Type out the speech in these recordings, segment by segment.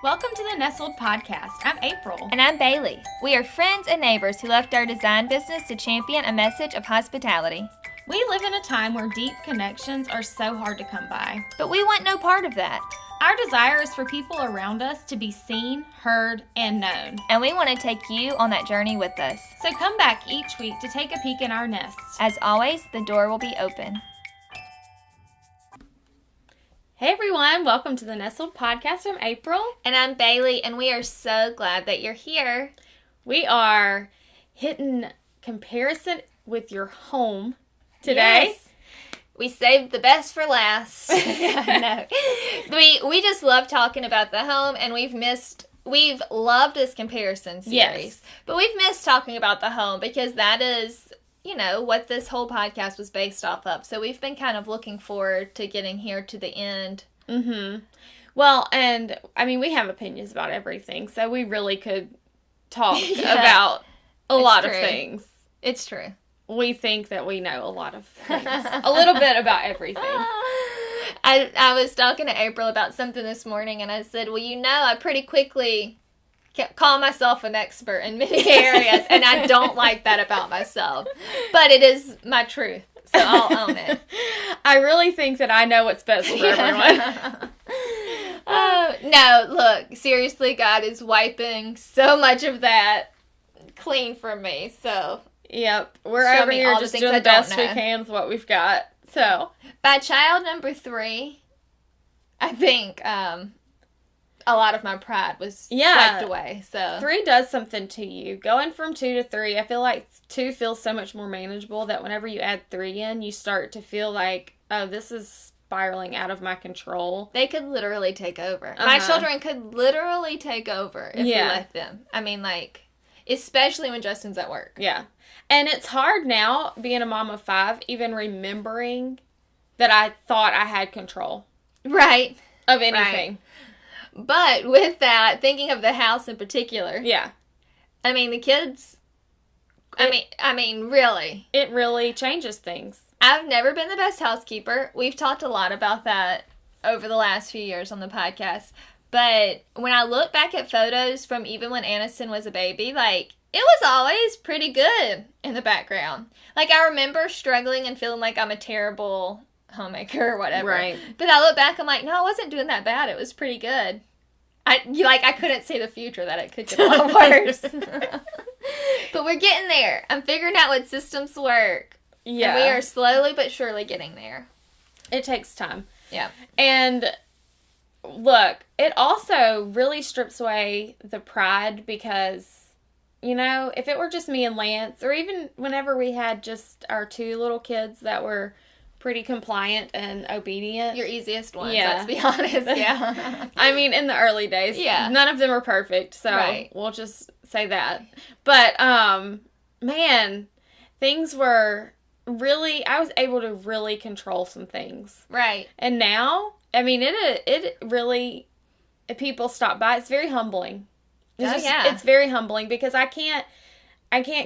Welcome to the Nestled podcast. I'm April. And I'm Bailey. We are friends and neighbors who left our design business to champion a message of hospitality. We live in a time where deep connections are so hard to come by. But we want no part of that. Our desire is for people around us to be seen, heard, and known. And we want to take you on that journey with us. So come back each week to take a peek in our nest. As always, the door will be open. Hey everyone, welcome to the Nestled podcast. I'm April. And I'm Bailey, and we are so glad that you're here. We are hitting comparison with your home today. Yes. We saved the best for last. No. We just love talking about the home, and we've loved this comparison series. Yes. But we've missed talking about the home because that is, what this whole podcast was based off of. So we've been kind of looking forward to getting here to the end. Mm-hmm. Well, and we have opinions about everything, so we really could talk about a lot of things. It's true. We think that we know a lot of things. A little bit about everything. I was talking to April about something this morning, and I said, I pretty quickly call myself an expert in many areas, and I don't like that about myself. But it is my truth, so I'll own it. I really think that I know what's best for everyone. No, look, seriously, God is wiping so much of that clean from me, so... Yep, we're over here just doing the best we can with what we've got. So, by child number 3, I think a lot of my pride was swept away. So 3 does something to you. Going from 2 to 3, I feel like 2 feels so much more manageable that whenever you add 3 in, you start to feel like, oh, this is spiraling out of my control. They could literally take over. My children could literally take over if we let them. Especially when Justin's at work. Yeah. And it's hard now, being a mom of 5, even remembering that I thought I had control. Right. Of anything. Right. But with that, thinking of the house in particular. Yeah. The kids, really. It really changes things. I've never been the best housekeeper. We've talked a lot about that over the last few years on the podcast. But when I look back at photos from even when Aniston was a baby, it was always pretty good in the background. I remember struggling and feeling like I'm a terrible homemaker or whatever. Right. But I look back, I'm like, no, I wasn't doing that bad. It was pretty good. I couldn't see the future that it could get a lot worse. But we're getting there. I'm figuring out what systems work. Yeah. And we are slowly but surely getting there. It takes time. Yeah. And look, it also really strips away the pride because... if it were just me and Lance, or even whenever we had just our 2 little kids that were pretty compliant and obedient. Your easiest ones, let's be honest. Yeah. In the early days. Yeah. None of them are perfect, so we'll just say that. But, man, things were really, I was able to really control some things. Right. And now, it really, if people stop by, it's very humbling. It's very humbling because I can't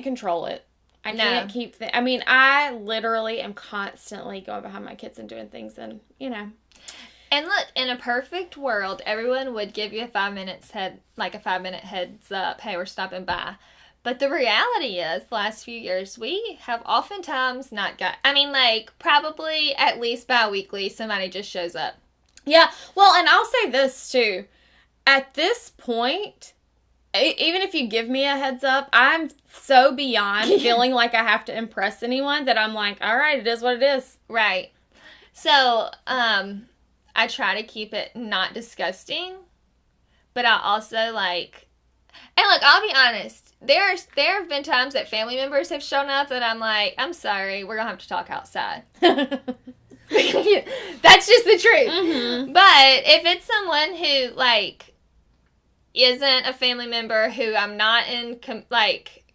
control it. I can't keep I literally am constantly going behind my kids and doing things and, And look, in a perfect world, everyone would give you a 5-minute heads up, hey, we're stopping by. But the reality is, the last few years, we have oftentimes not got, probably at least bi-weekly, somebody just shows up. Yeah, well, and I'll say this too. At this point... Even if you give me a heads up, I'm so beyond feeling like I have to impress anyone that I'm like, all right, it is what it is. Right. So, I try to keep it not disgusting, but I also and look, I'll be honest, there have been times that family members have shown up that I'm like, I'm sorry, we're going to have to talk outside. That's just the truth. Mm-hmm. But if it's someone who, isn't a family member who I'm not in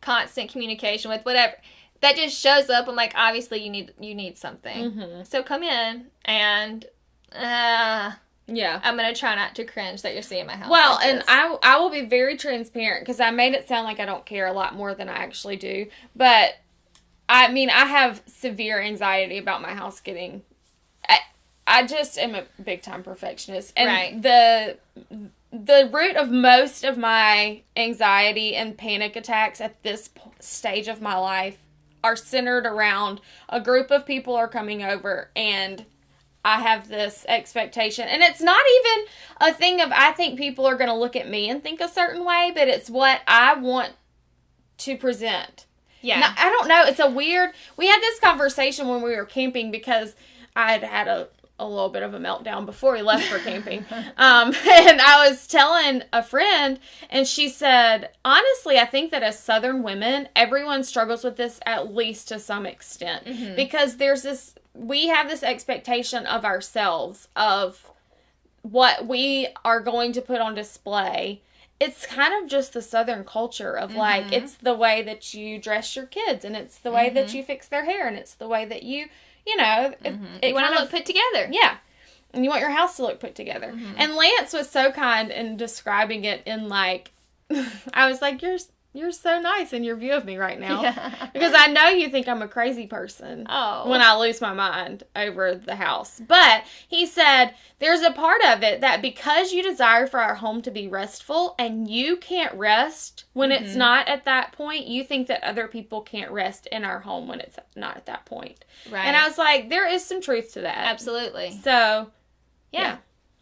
constant communication with, whatever, that just shows up. I'm like, obviously you need something. Mm-hmm. So come in and I'm gonna try not to cringe that you're seeing my house. Well, and I will be very transparent because I made it sound like I don't care a lot more than I actually do. But I have severe anxiety about my house getting. I just am a big time perfectionist, and the the root of most of my anxiety and panic attacks at this stage of my life are centered around a group of people are coming over and I have this expectation. And it's not even a thing of I think people are going to look at me and think a certain way, but it's what I want to present. Yeah. Now, I don't know. It's a weird... We had this conversation when we were camping because I had a little bit of a meltdown before we left for camping. And I was telling a friend, and she said, honestly, I think that as Southern women, everyone struggles with this at least to some extent. Mm-hmm. Because we have this expectation of ourselves, of what we are going to put on display. It's kind of just the Southern culture of, like, it's the way that you dress your kids, and it's the way that you fix their hair, and it's the way that you know, you want to look put together. Yeah. And you want your house to look put together. Mm-hmm. And Lance was so kind in describing it in, like, I was like, you're so nice in your view of me right now. Yeah. Because I know you think I'm a crazy person when I lose my mind over the house. But he said, there's a part of it that because you desire for our home to be restful and you can't rest when it's not at that point, you think that other people can't rest in our home when it's not at that point. Right. And I was like, there is some truth to that. Absolutely. So, yeah.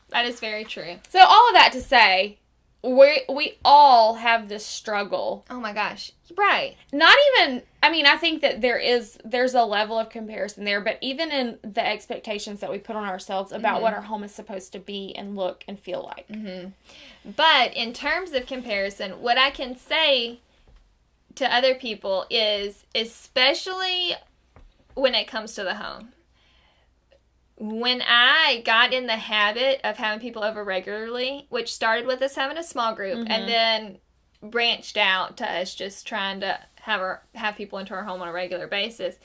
That is very true. So all of that to say... We all have this struggle. Oh my gosh. Right. Not even, I mean, I think that there's a level of comparison there, but even in the expectations that we put on ourselves about what our home is supposed to be and look and feel like. Mm-hmm. But in terms of comparison, what I can say to other people is, especially when it comes to the home, when I got in the habit of having people over regularly, which started with us having a small group and then branched out to us just trying to have people into our home on a regular basis.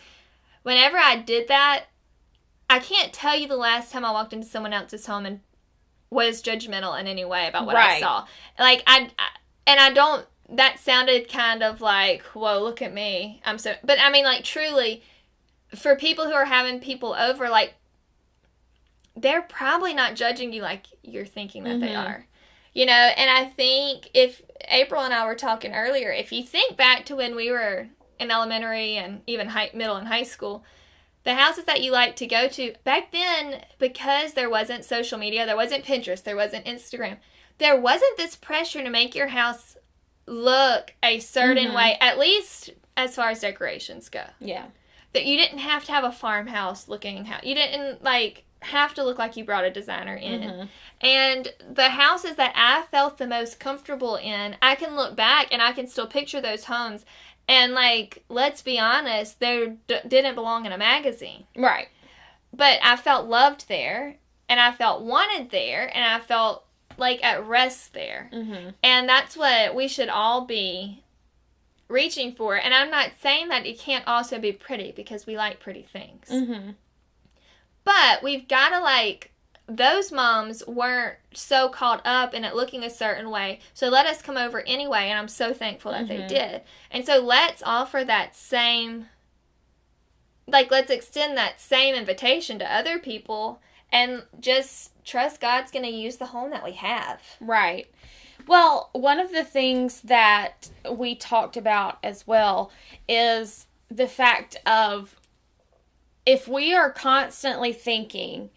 Whenever I did that, I can't tell you the last time I walked into someone else's home and was judgmental in any way about what I saw. Like, that sounded kind of like, whoa, look at me. But I mean, like, truly, for people who are having people over, like, they're probably not judging you like you're thinking that they are. You know, and I think if April and I were talking earlier, if you think back to when we were in elementary and even middle and high school, the houses that you like to go to, back then, because there wasn't social media, there wasn't Pinterest, there wasn't Instagram, there wasn't this pressure to make your house look a certain way, at least as far as decorations go. Yeah. That you didn't have to have a farmhouse looking house. You didn't, like... have to look like you brought a designer in. And the houses that I felt the most comfortable in, I can look back and I can still picture those homes. And, like, let's be honest, they didn't belong in a magazine. Right. But I felt loved there, and I felt wanted there, and I felt, like, at rest there. And that's what we should all be reaching for. And I'm not saying that it can't also be pretty, because we like pretty things. But we've got to, like, those moms weren't so caught up in it looking a certain way. So let us come over anyway, and I'm so thankful that they did. And so let's offer that same, like, let's extend that same invitation to other people and just trust God's going to use the home that we have. Right. Well, one of the things that we talked about as well is the fact of, if we are constantly thinking,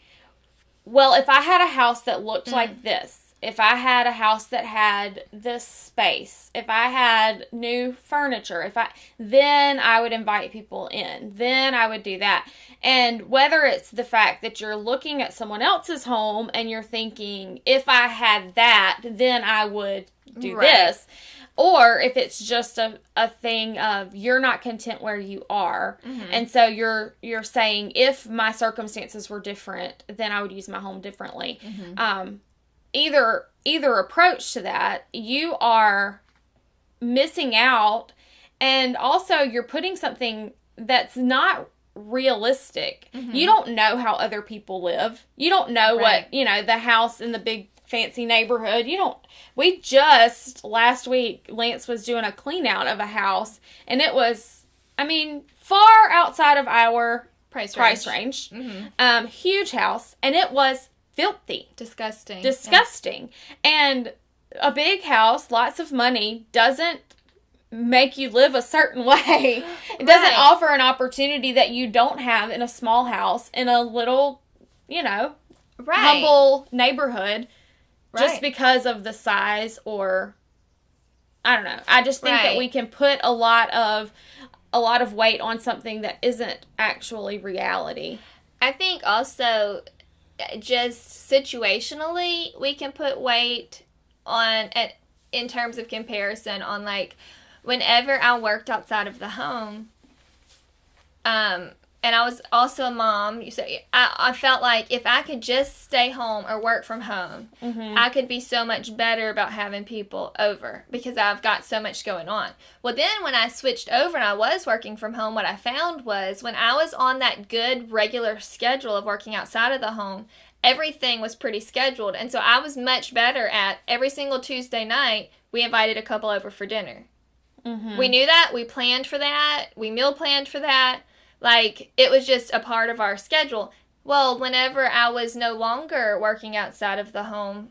well, if I had a house that looked like this, if I had a house that had this space, if I had new furniture, then I would invite people in, then I would do that. And whether it's the fact that you're looking at someone else's home and you're thinking, if I had that, then I would do this. Or if it's just a thing of you're not content where you are. And so you're saying, if my circumstances were different, then I would use my home differently. Either approach to that, you are missing out, and also you're putting something that's not realistic. You don't know how other people live. You don't know what, the house in the big fancy neighborhood. We just last week, Lance was doing a clean out of a house, and it was, far outside of our price range. Huge house, and it was filthy. Disgusting. Yeah. And a big house, lots of money, doesn't make you live a certain way. It doesn't offer an opportunity that you don't have in a small house, in a little, humble neighborhood, just because of the size, or I don't know. I just think that we can put a lot of weight on something that isn't actually reality. I think also just situationally we can put weight on in terms of comparison on, like, whenever I worked outside of the home, and I was also a mom, so I felt like if I could just stay home or work from home, I could be so much better about having people over because I've got so much going on. Well, then when I switched over and I was working from home, what I found was when I was on that good regular schedule of working outside of the home, everything was pretty scheduled. And so I was much better at every single Tuesday night, we invited a couple over for dinner. We knew that. We planned for that. We meal planned for that. Like, it was just a part of our schedule. Well, whenever I was no longer working outside of the home,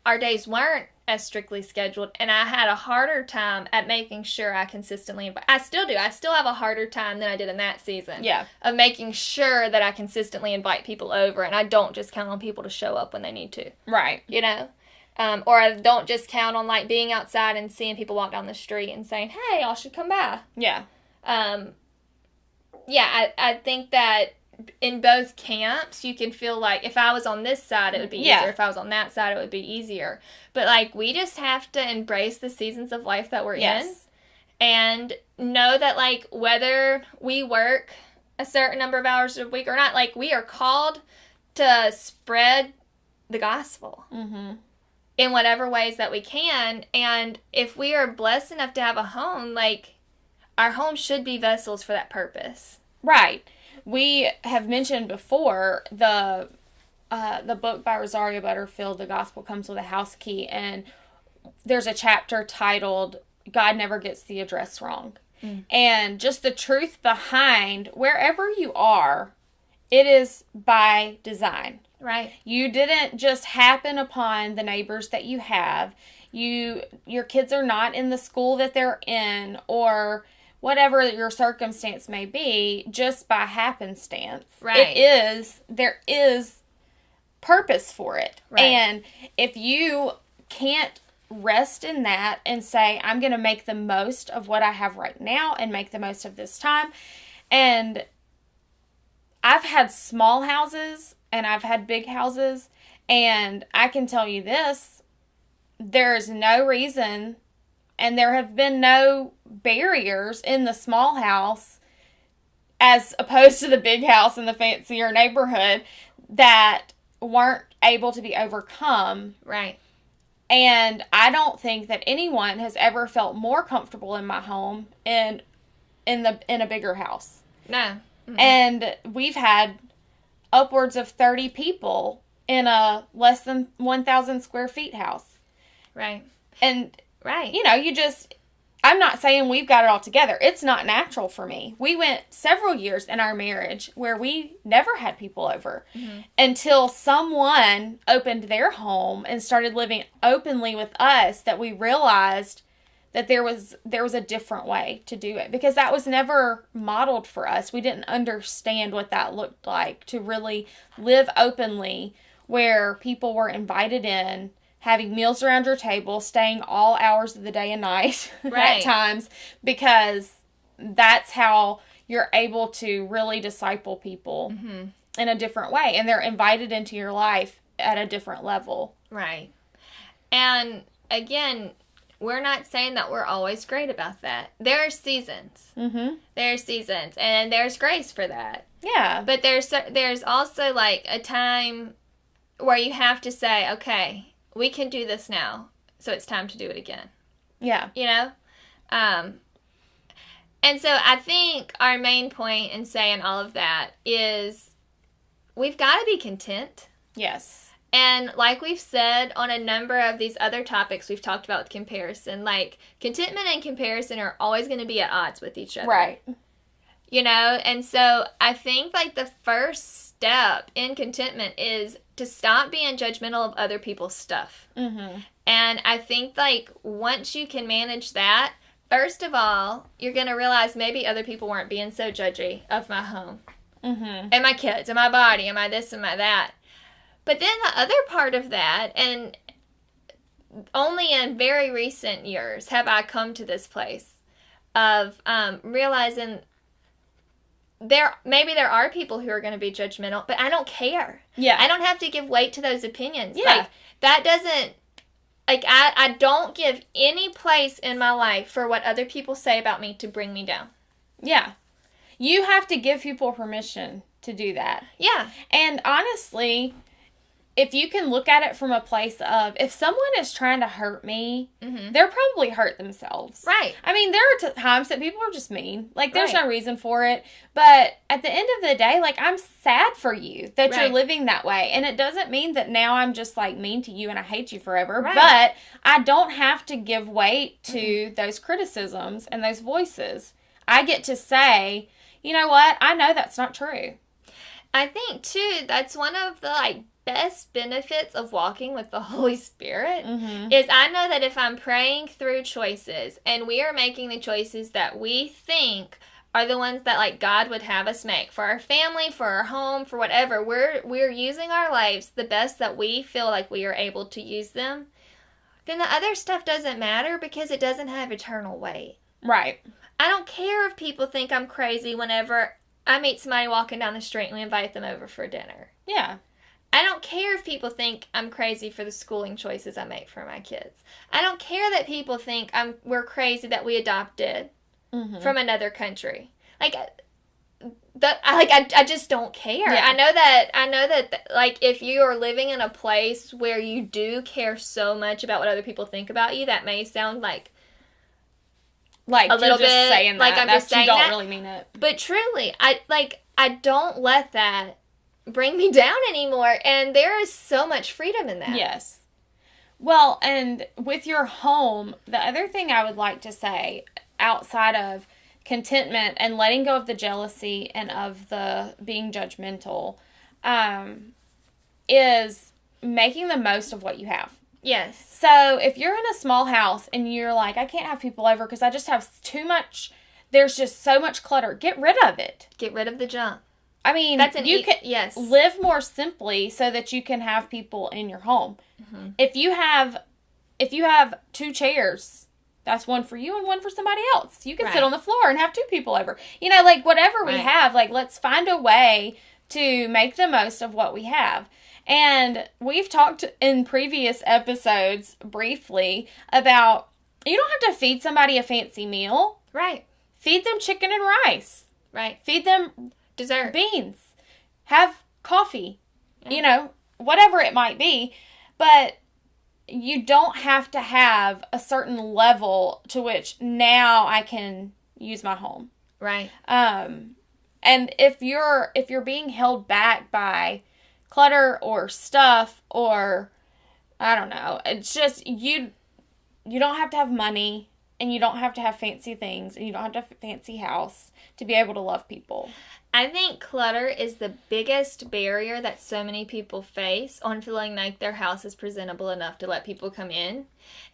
our days weren't as strictly scheduled, and I had a harder time at making sure I consistently invite. I still do. I still have a harder time than I did in that season. Yeah. Of making sure that I consistently invite people over, and I don't just count on people to show up when they need to. Right. Or I don't just count on, like, being outside and seeing people walk down the street and saying, hey, y'all should come by. Yeah. I think that in both camps, you can feel like if I was on this side, it would be easier. If I was on that side, it would be easier. But, like, we just have to embrace the seasons of life that we're in and know that, like, whether we work a certain number of hours a week or not, like, we are called to spread the gospel. In whatever ways that we can. And if we are blessed enough to have a home, like, our home should be vessels for that purpose. Right. We have mentioned before the book by Rosaria Butterfield, The Gospel Comes with a House Key, and there's a chapter titled God Never Gets the Address Wrong. And just the truth behind wherever you are, it is by design. Right. You didn't just happen upon the neighbors that you have. Your kids are not in the school that they're in, or whatever your circumstance may be, just by happenstance. Right. There is purpose for it. Right. And if you can't rest in that and say, I'm going to make the most of what I have right now and make the most of this time. And I've had small houses and I've had big houses, and I can tell you this, there is no reason, and there have been no barriers in the small house as opposed to the big house in the fancier neighborhood that weren't able to be overcome. Right. And I don't think that anyone has ever felt more comfortable in my home in a bigger house. No. And we've had upwards of 30 people in a less than 1,000 square feet house. Right. And, I'm not saying we've got it all together. It's not natural for me. We went several years in our marriage where we never had people over until someone opened their home and started living openly with us, that we realized that there was a different way to do it, because that was never modeled for us. We didn't understand what that looked like, to really live openly where people were invited in, having meals around your table, staying all hours of the day and night at times, because that's how you're able to really disciple people in a different way. And they're invited into your life at a different level. Right. And again, we're not saying that we're always great about that. There are seasons. There are seasons, and there's grace for that. Yeah. But there's also, like, a time where you have to say, okay, we can do this now, so it's time to do it again. Yeah. And so I think our main point in saying all of that is we've got to be content. Yes. And like we've said on a number of these other topics we've talked about with comparison, like, contentment and comparison are always going to be at odds with each other. Right. And so I think, like, the first step in contentment is to stop being judgmental of other people's stuff. Mm-hmm. And I think, like, once you can manage that, first of all, you're going to realize maybe other people weren't being so judgy of my home. Mm-hmm. And my kids, and my body, and my this and my that. But then the other part of that, and only in very recent years have I come to this place of realizing maybe there are people who are going to be judgmental, but I don't care. Yeah. I don't have to give weight to those opinions. Yeah. Like, that doesn't, like, I don't give any place in my life for what other people say about me to bring me down. Yeah. You have to give people permission to do that. Yeah. And honestly, if you can look at it from a place of, if someone is trying to hurt me, mm-hmm. they're probably hurt themselves. Right. I mean, there are times that people are just mean. Like, there's no reason for it. But at the end of the day, like, I'm sad for you that you're living that way. And it doesn't mean that now I'm just, like, mean to you and I hate you forever. Right. But I don't have to give weight to mm-hmm. those criticisms and those voices. I get to say, you know what? I know that's not true. I think, too, that's one of the, like, best benefits of walking with the Holy Spirit mm-hmm. is I know that if I'm praying through choices and we are making the choices that we think are the ones that, like, God would have us make for our family, for our home, for whatever, we're using our lives the best that we feel like we are able to use them, then the other stuff doesn't matter because it doesn't have eternal weight. Right. I don't care if people think I'm crazy whenever I meet somebody walking down the street and we invite them over for dinner. Yeah. I don't care if people think I'm crazy for the schooling choices I make for my kids. I don't care that people think we're crazy that we adopted mm-hmm. from another country. Like, I just don't care. Yeah. I know that like, if you are living in a place where you do care so much about what other people think about you, that may sound like a little bit saying that. Like I'm just saying that. You don't really mean it. But truly, I don't let that bring me down anymore, and there is so much freedom in that. Yes. Well, and with your home, the other thing I would like to say outside of contentment and letting go of the jealousy and of the being judgmental is making the most of what you have. Yes. So if you're in a small house and you're like, I can't have people over because I just have too much, there's just so much clutter, get rid of it. Get rid of the junk. I mean, you can live more simply so that you can have people in your home. Mm-hmm. If you have 2 chairs, that's one for you and one for somebody else. You can sit on the floor and have 2 people over. You know, like whatever we have, like let's find a way to make the most of what we have. And we've talked in previous episodes briefly about you don't have to feed somebody a fancy meal. Right. Feed them chicken and rice. Right. Feed them dessert, beans, have coffee, you know, whatever it might be. But you don't have to have a certain level to which now I can use my home. Right. And if you're being held back by clutter or stuff or I don't know, it's just you don't have to have money and you don't have to have fancy things and you don't have to have a fancy house to be able to love people. I think clutter is the biggest barrier that so many people face on feeling like their house is presentable enough to let people come in.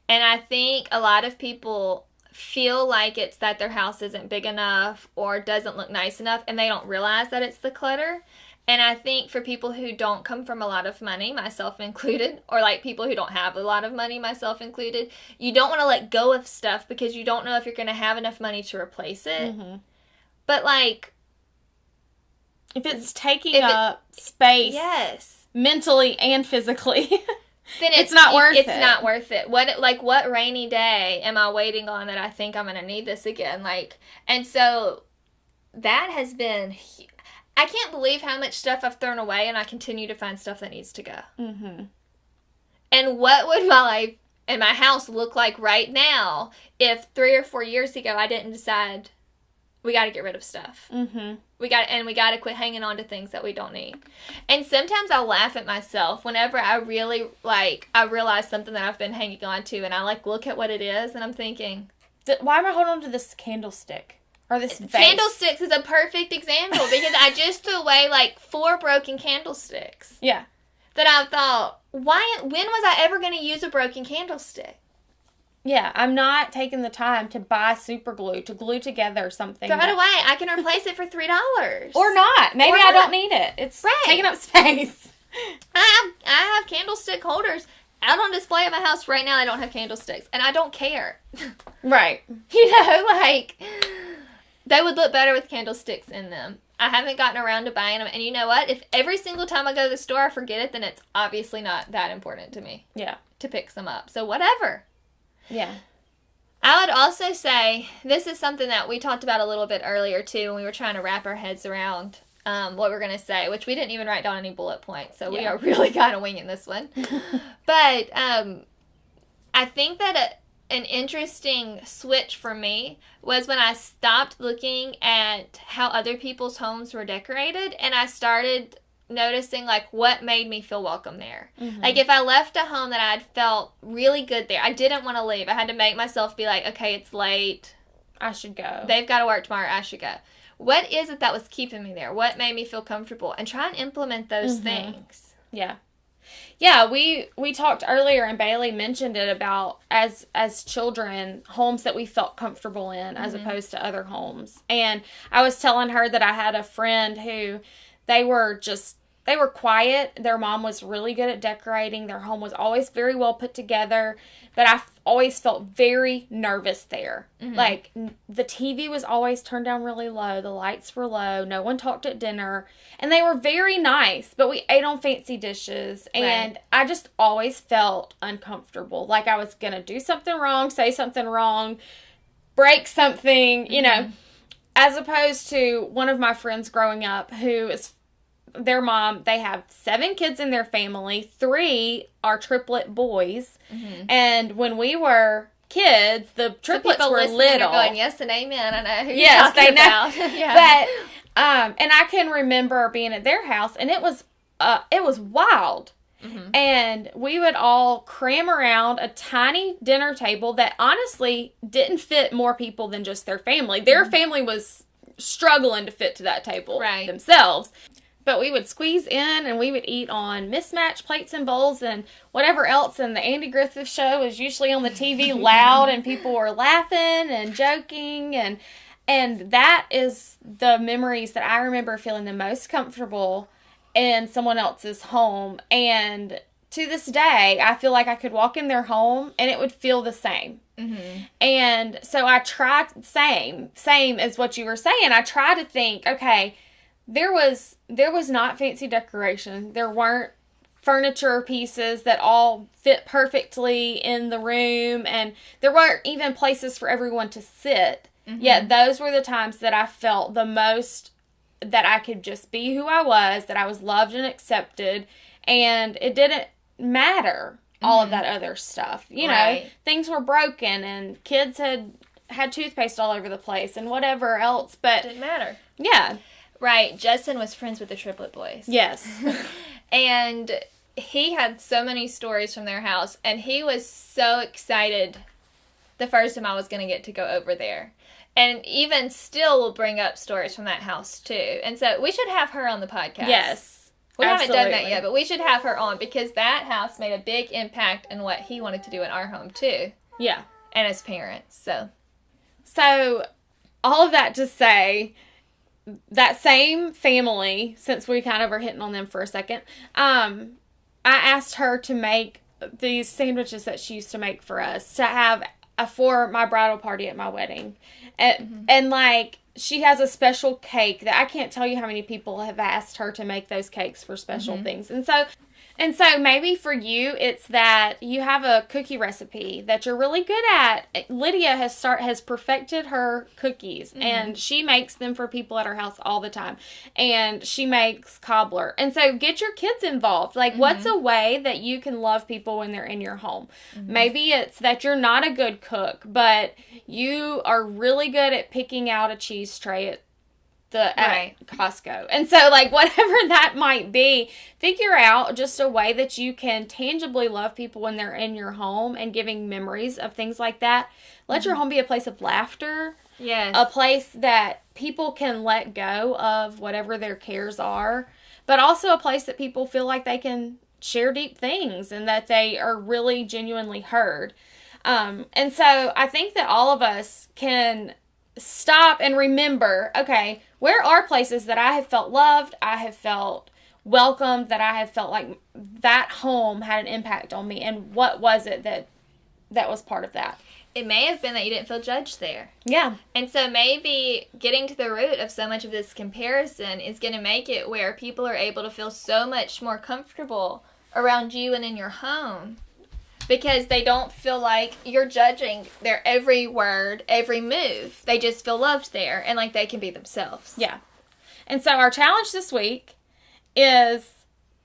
And I think a lot of people feel like it's that their house isn't big enough or doesn't look nice enough, and they don't realize that it's the clutter. And I think for people who don't come from a lot of money, myself included, or like people who don't have a lot of money, myself included, you don't want to let go of stuff because you don't know if you're going to have enough money to replace it. Mm-hmm. But like, if it's taking up space, mentally and physically, then it's not worth it. It's not worth it. What rainy day am I waiting on that I think I'm going to need this again? Like, and so that has been, I can't believe how much stuff I've thrown away and I continue to find stuff that needs to go. Mm-hmm. And what would my life and my house look like right now if 3 or 4 years ago I didn't decide we got to get rid of stuff. Mm-hmm. We got to quit hanging on to things that we don't need. And sometimes I'll laugh at myself whenever I really, I realize something that I've been hanging on to, and I, look at what it is, and I'm thinking, why am I holding on to this candlestick? Or this vase? Candlesticks is a perfect example, because I just threw away, 4 broken candlesticks. Yeah. that I thought, when was I ever going to use a broken candlestick? Yeah, I'm not taking the time to buy super glue to glue together something. Throw it away. I can replace it for $3. Or not. Maybe I don't need it. It's taking up space. I have candlestick holders out on display at my house right now. I don't have candlesticks, and I don't care. Right. You know, like, they would look better with candlesticks in them. I haven't gotten around to buying them, and you know what? If every single time I go to the store I forget it, then it's obviously not that important to me. Yeah. To pick some up. So whatever. Yeah. I would also say, this is something that we talked about a little bit earlier, too, when we were trying to wrap our heads around what we're going to say, which we didn't even write down any bullet points, so we are really kind of winging this one. But I think that an interesting switch for me was when I stopped looking at how other people's homes were decorated, and I started noticing, like, what made me feel welcome there. Mm-hmm. Like, if I left a home that I'd felt really good there, I didn't want to leave. I had to make myself be like, okay, it's late. I should go. They've got to work tomorrow. I should go. What is it that was keeping me there? What made me feel comfortable? And try and implement those things. Yeah. Yeah, we talked earlier, and Bailey mentioned it about, as children, homes that we felt comfortable in as opposed to other homes. And I was telling her that I had a friend who, they were quiet. Their mom was really good at decorating. Their home was always very well put together. But I always felt very nervous there. Mm-hmm. Like, the TV was always turned down really low. The lights were low. No one talked at dinner. And they were very nice, but we ate on fancy dishes. And I just always felt uncomfortable. Like I was going to do something wrong, say something wrong, break something, you know. As opposed to one of my friends growing up who is, their mom, they have 7 kids in their family. 3 are triplet boys. Mm-hmm. And when we were kids, the triplets were little. Are going, yes and amen. I know who you're talking about. Yeah. But, and I can remember being at their house, and it was wild. Mm-hmm. And we would all cram around a tiny dinner table that honestly didn't fit more people than just their family. Their family was struggling to fit to that table themselves. But we would squeeze in, and we would eat on mismatched plates and bowls and whatever else. And the Andy Griffith Show was usually on the TV loud, and people were laughing and joking. And that is the memories that I remember feeling the most comfortable in someone else's home. And to this day, I feel like I could walk in their home and it would feel the same. Mm-hmm. And so I tried, same as what you were saying. I tried to think, okay, there was not fancy decoration. There weren't furniture pieces that all fit perfectly in the room. And there weren't even places for everyone to sit. Mm-hmm. Yet those were the times that I felt the most that I could just be who I was, that I was loved and accepted, and it didn't matter all of that other stuff. You know, things were broken, and kids had toothpaste all over the place, and whatever else, but... Didn't matter. Yeah. Right. Justin was friends with the triplet boys. Yes. And he had so many stories from their house, and he was so excited the first time I was going to get to go over there. And even still will bring up stories from that house, too. And so we should have her on the podcast. Yes. We haven't done that yet, but we should have her on because that house made a big impact in what he wanted to do in our home, too. Yeah. And as parents, So, all of that to say, that same family, since we kind of were hitting on them for a second, I asked her to make these sandwiches that she used to make for us to have for my bridal party at my wedding. And like, she has a special cake that I can't tell you how many people have asked her to make those cakes for special things. And so maybe for you, it's that you have a cookie recipe that you're really good at. Lydia has perfected her cookies, and she makes them for people at her house all the time. And she makes cobbler. And so get your kids involved. Like, what's a way that you can love people when they're in your home? Maybe it's that you're not a good cook, but you are really good at picking out a cheese tray at Costco. And so, like, whatever that might be, figure out just a way that you can tangibly love people when they're in your home and giving memories of things like that. Let your home be a place of laughter. Yes. A place that people can let go of whatever their cares are, but also a place that people feel like they can share deep things and that they are really genuinely heard. And so I think that all of us can stop and remember, okay, where are places that I have felt loved, I have felt welcomed, that I have felt like that home had an impact on me, and what was it that was part of that? It may have been that you didn't feel judged there. Yeah. And so maybe getting to the root of so much of this comparison is going to make it where people are able to feel so much more comfortable around you and in your home because they don't feel like you're judging their every word, every move. They just feel loved there and like they can be themselves. Yeah. And so our challenge this week is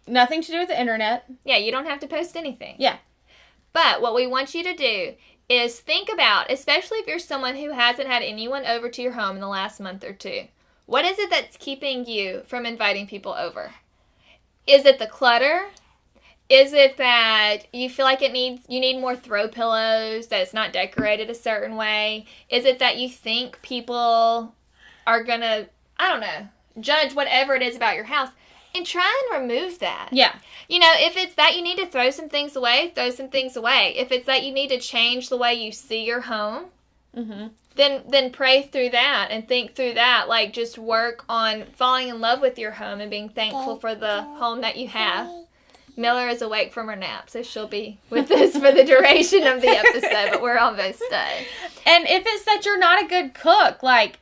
nothing to do with the internet. Yeah, you don't have to post anything. Yeah. But what we want you to do is think about, especially if you're someone who hasn't had anyone over to your home in the last month or two, what is it that's keeping you from inviting people over? Is it the clutter? Is it that you feel like you need more throw pillows, that it's not decorated a certain way? Is it that you think people are going to, I don't know, judge whatever it is about your house? And try and remove that. Yeah. You know, if it's that you need to throw some things away, throw some things away. If it's that you need to change the way you see your home, then pray through that and think through that. Like, just work on falling in love with your home and being thankful for the home that you have. Miller is awake from her nap, so she'll be with us for the duration of the episode, but we're almost done. And if it's that you're not a good cook, like,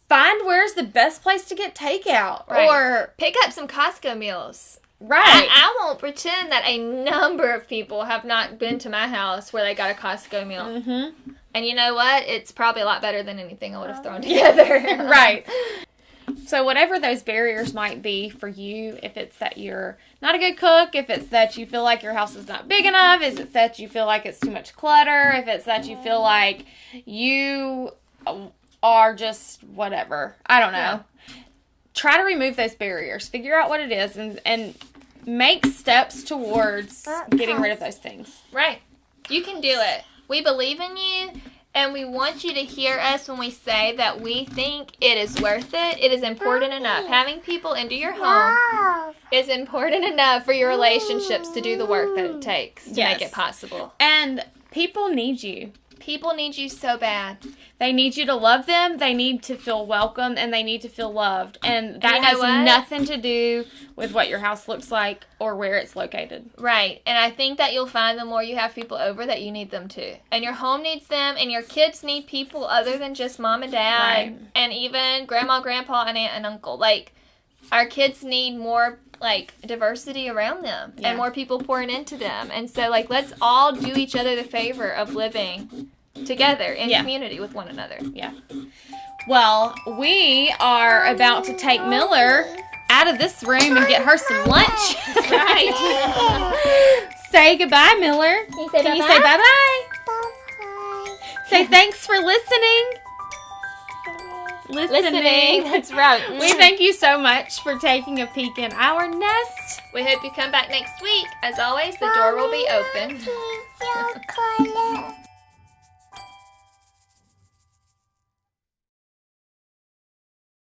find where's the best place to get takeout. Right. Or pick up some Costco meals. Right. I won't pretend that a number of people have not been to my house where they got a Costco meal. Mm-hmm. And you know what? It's probably a lot better than anything I would have thrown together. Right. So whatever those barriers might be for you, if it's that you're not a good cook, if it's that you feel like your house is not big enough, if it's that you feel like it's too much clutter, if it's that you feel like you are just whatever. I don't know. Yeah. Try to remove those barriers. Figure out what it is and make steps towards getting rid of those things. Right. You can do it. We believe in you, and we want you to hear us when we say that we think it is worth it. It is important enough. Having people into your home is important enough for your relationships to do the work that it takes to make it possible. And people need you. People need you so bad. They need you to love them, they need to feel welcome, and they need to feel loved. And that has nothing to do with what your house looks like or where it's located. Right. And I think that you'll find the more you have people over that you need them too. And your home needs them, and your kids need people other than just mom and dad. Right. And even grandma, grandpa, and aunt and uncle. Like, our kids need more diversity around them and more people pouring into them. And so let's all do each other the favor of living together in community with one another. Yeah. Well, we are about to take Miller out of this room and get her some lunch. Right. Say goodbye, Miller. Can you say bye-bye? Bye-bye. Say thanks for listening. Listening. That's right. We thank you so much for taking a peek in our nest. We hope you come back next week. As always, the door will be open.